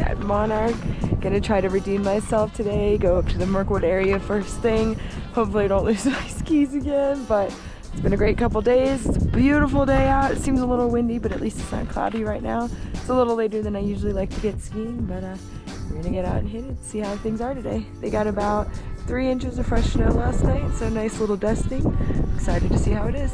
at Monarch. Gonna try to redeem myself today, go up to the Mirkwood area first thing. Hopefully I don't lose my skis again, but it's been a great couple days. It's a beautiful day out. It seems a little windy, but at least it's not cloudy right now. It's a little later than I usually like to get skiing, but we're gonna get out and hit it, see how things are today. They got about 3 inches of fresh snow last night, so nice little dusting. Excited to see how it is.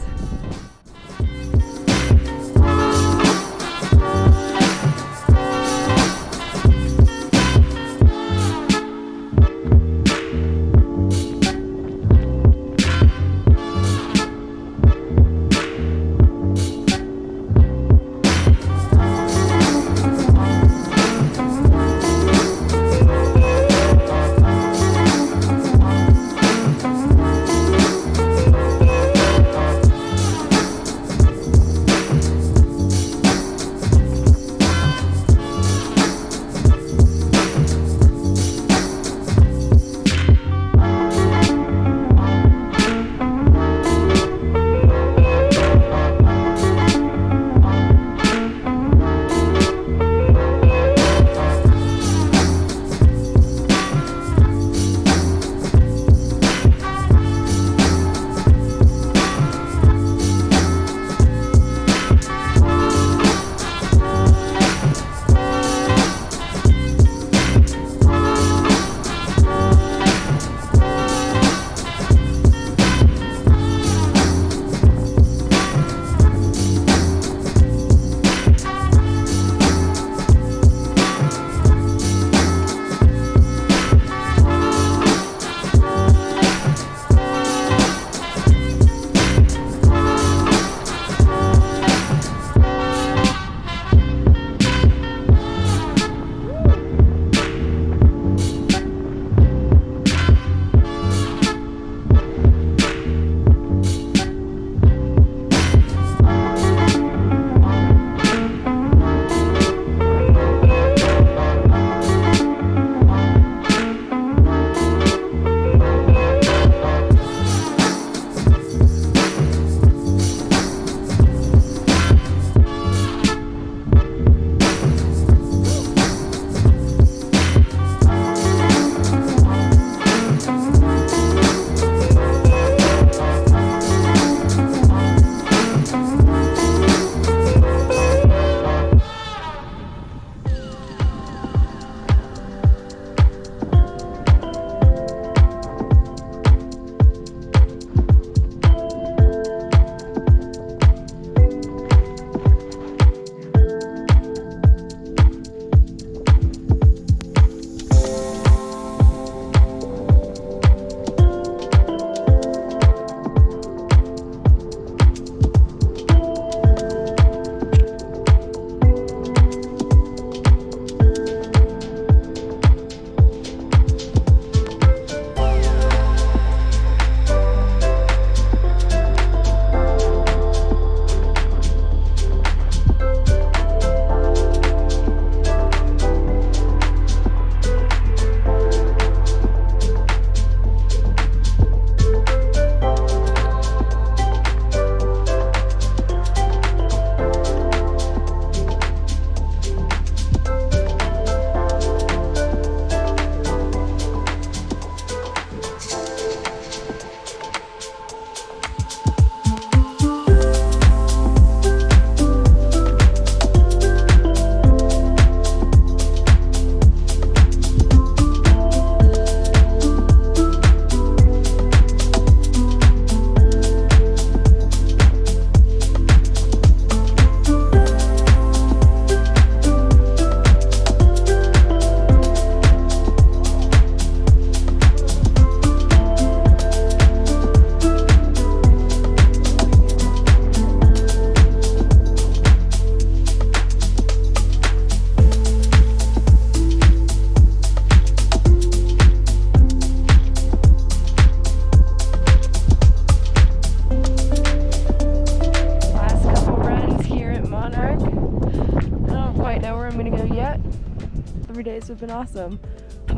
days have been awesome.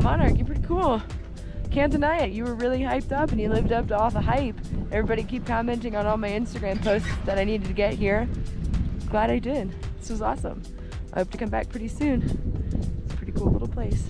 Monarch, you're pretty cool. Can't deny it. You were really hyped up and you lived up to all the hype. Everybody keep commenting on all my Instagram posts that I needed to get here. Glad I did. This was awesome. I hope to come back pretty soon. It's pretty cool. cool little place.